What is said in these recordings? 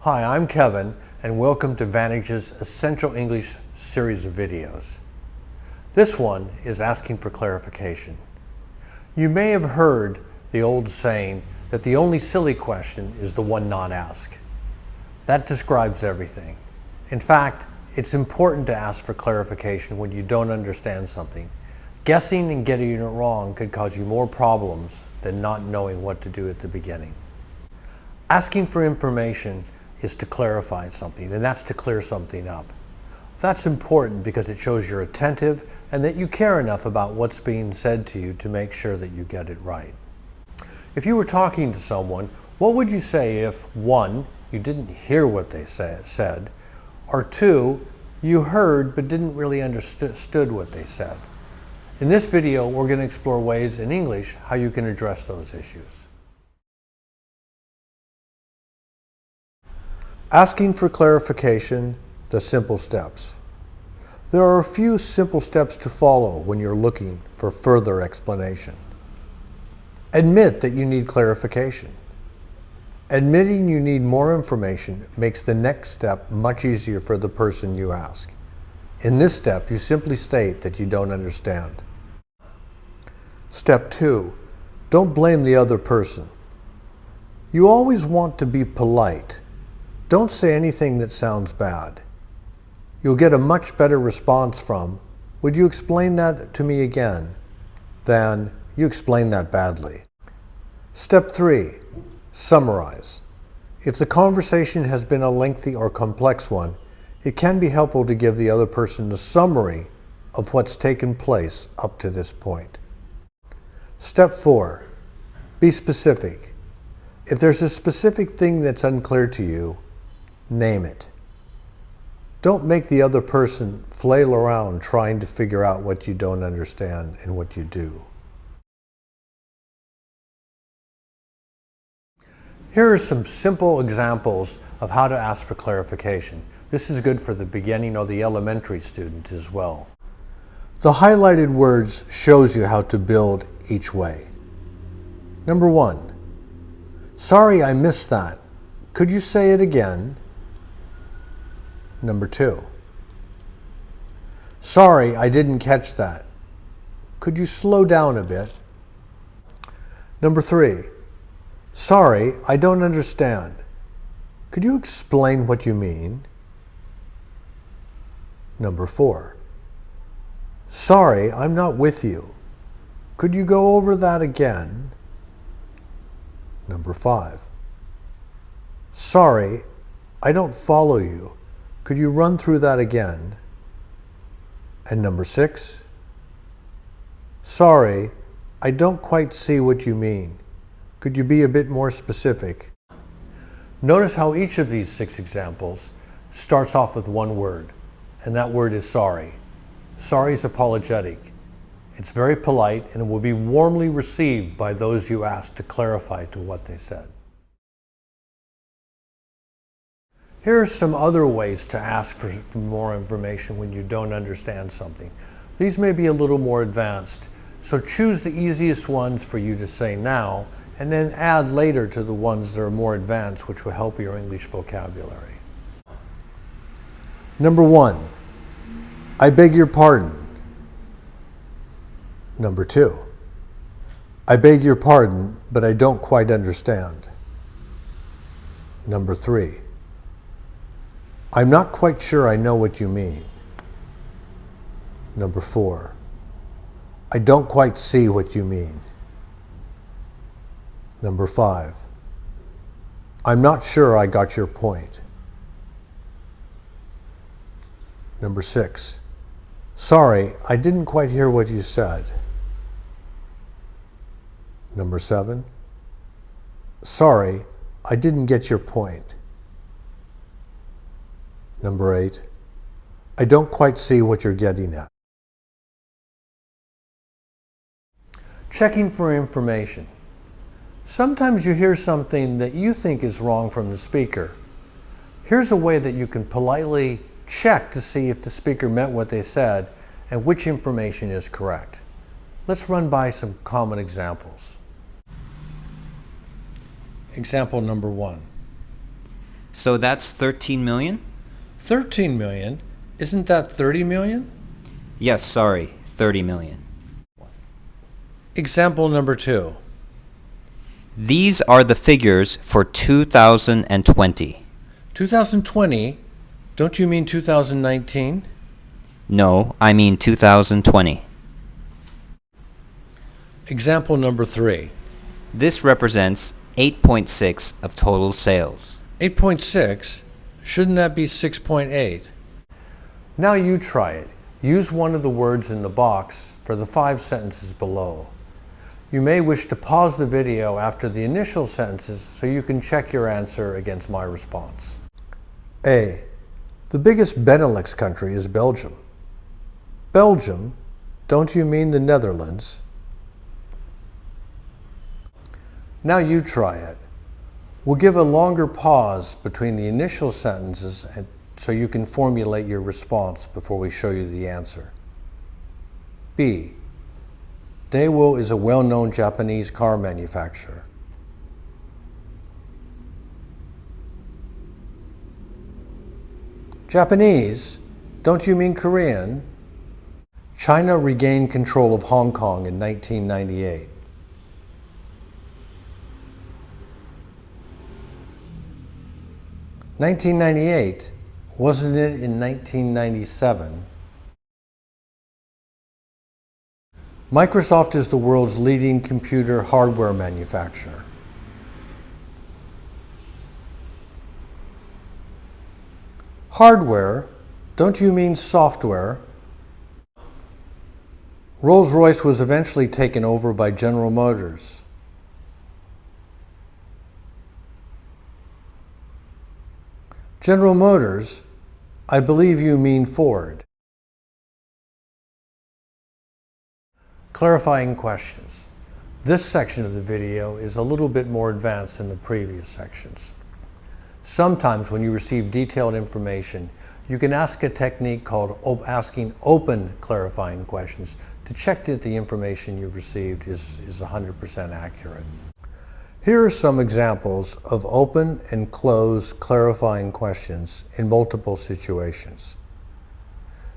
Hi, I'm Kevin, and welcome to Vantage's Essential English series of videos. This one is asking for clarification. You may have heard the old saying that the only silly question is the one not asked. That describes everything. In fact, it's important to ask for clarification when you don't understand something. Guessing and getting it wrong could cause you more problems than not knowing what to do at the beginning. Asking for information is to clarify something, and that's to clear something up. That's important because it shows you're attentive and that you care enough about what's being said to you to make sure that you get it right. If you were talking to someone, what would you say if 1, you didn't hear what they said, or 2, you heard but didn't really understood what they said? In this video, we're going to explore ways in English how you can address those issues. Asking for clarification, the simple steps. There are a few simple steps to follow when you're looking for further explanation. Admit that you need clarification. Admitting you need more information makes the next step much easier for the person you ask. In this step, you simply state that you don't understand. Step 2, don't blame the other person. You always want to be polite. Don't say anything that sounds bad. You'll get a much better response from, "Would you explain that to me again?" than, "You explained that badly." Step 3, summarize. If the conversation has been a lengthy or complex one, it can be helpful to give the other person a summary of what's taken place up to this point. Step 4, be specific. If there's a specific thing that's unclear to you, name it. Don't make the other person flail around trying to figure out what you don't understand and what you do. Here are some simple examples of how to ask for clarification. This is good for the beginning or the elementary student as well. The highlighted words shows you how to build each way. Number 1, sorry I missed that. Could you say it again? Number 2, sorry I didn't catch that. Could you slow down a bit? Number 3, sorry I don't understand. Could you explain what you mean? Number 4, sorry I'm not with you. Could you go over that again? Number 5, sorry I don't follow you. Could you run through that again? And number 6, sorry, I don't quite see what you mean. Could you be a bit more specific? Notice how each of these 6 examples starts off with one word, and that word is sorry. Sorry is apologetic. It's very polite and it will be warmly received by those you ask to clarify to what they said. Here are some other ways to ask for more information when you don't understand something. These may be a little more advanced, so choose the easiest ones for you to say now, and then add later to the ones that are more advanced, which will help your English vocabulary. Number 1, I beg your pardon. Number 2, I beg your pardon, but I don't quite understand. Number 3, I'm not quite sure I know what you mean. Number 4, I don't quite see what you mean. Number 5, I'm not sure I got your point. Number 6, sorry, I didn't quite hear what you said. Number 7, sorry, I didn't get your point. Number 8, I don't quite see what you're getting at. Checking for information. Sometimes you hear something that you think is wrong from the speaker. Here's a way that you can politely check to see if the speaker meant what they said and which information is correct. Let's run by some common examples. Example number 1. So that's 13 million? 13 million? Isn't that 30 million? Yes, sorry, 30 million. Example number 2. These are the figures for 2020. 2020? Don't you mean 2019? No, I mean 2020. Example number 3. This represents 8.6 of total sales. 8.6? Shouldn't that be 6.8? Now you try it. Use one of the words in the box for the 5 sentences below. You may wish to pause the video after the initial sentences so you can check your answer against my response. A. The biggest Benelux country is Belgium. Belgium? Don't you mean the Netherlands? Now you try it. We'll give a longer pause between the initial sentences so you can formulate your response before we show you the answer. B. Daewoo is a well-known Japanese car manufacturer. Japanese? Don't you mean Korean? China regained control of Hong Kong in 1998. (1998) Wasn't it in 1997? Microsoft is the world's leading computer hardware manufacturer. Hardware? Don't you mean software? Rolls-Royce was eventually taken over by General Motors. General Motors? I believe you mean Ford. Clarifying questions. This section of the video is a little bit more advanced than the previous sections. Sometimes when you receive detailed information, you can ask a technique called asking open clarifying questions to check that the information you've received is 100% accurate. Here are some examples of open and closed clarifying questions in multiple situations.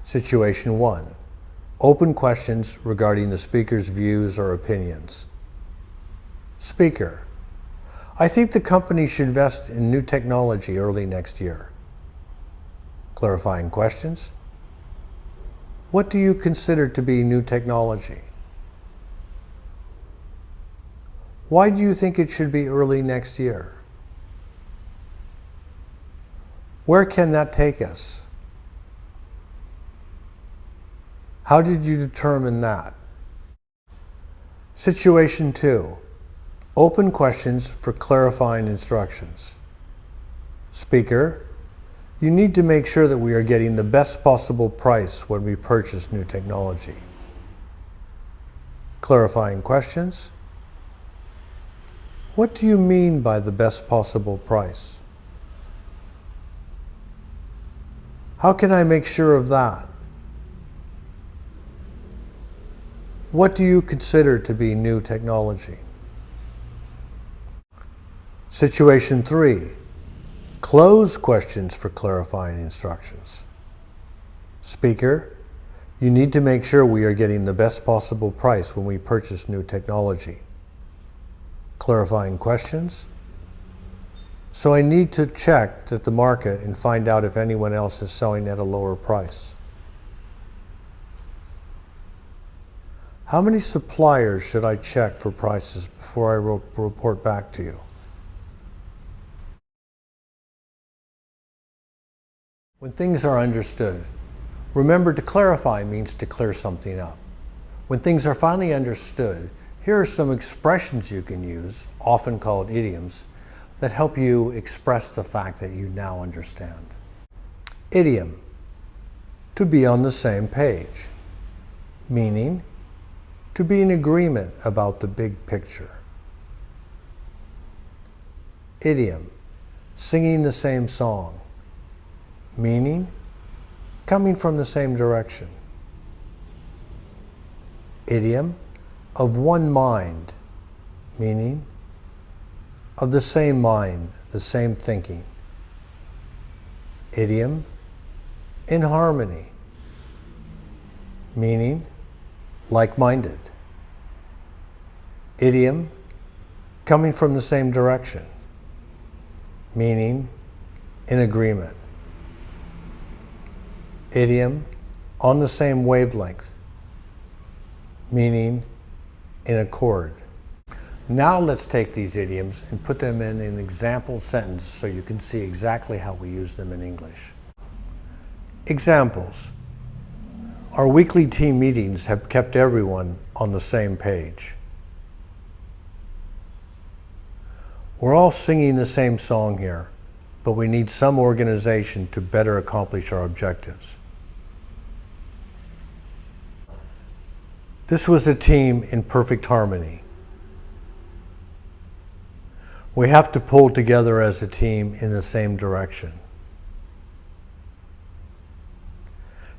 Situation 1. Open questions regarding the speaker's views or opinions. Speaker: I think the company should invest in new technology early next year. Clarifying questions. What do you consider to be new technology? Why do you think it should be early next year? Where can that take us? How did you determine that? Situation 2. Open questions for clarifying instructions. Speaker: You need to make sure that we are getting the best possible price when we purchase new technology. Clarifying questions. What do you mean by the best possible price? How can I make sure of that? What do you consider to be new technology? Situation 3. Closed questions for clarifying instructions. Speaker: You need to make sure we are getting the best possible price when we purchase new technology. Clarifying questions. So I need to check that the market and find out if anyone else is selling at a lower price. How many suppliers should I check for prices before I report back to you? When things are understood, remember to clarify means to clear something up. When things are finally understood, here are some expressions you can use, often called idioms, that help you express the fact that you now understand. Idiom: to be on the same page. Meaning: to be in agreement about the big picture. Idiom: singing the same song. Meaning: coming from the same direction. Idiom: of one mind. Meaning: of the same mind, the same thinking. Idiom, in harmony, meaning like-minded. Idiom, coming from the same direction, meaning in agreement. Idiom, on the same wavelength, meaning in accord. Now let's take these idioms and put them in an example sentence so you can see exactly how we use them in English. Examples. Our weekly team meetings have kept everyone on the same page. We're all singing the same song here, but we need some organization to better accomplish our objectives. This was a team in perfect harmony. We have to pull together as a team in the same direction.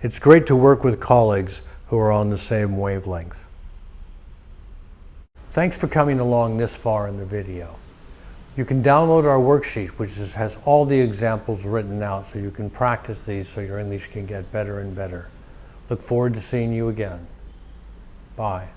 It's great to work with colleagues who are on the same wavelength. Thanks for coming along this far in the video. You can download our worksheet, which has all the examples written out so you can practice these so your English can get better and better. Look forward to seeing you again. Bye.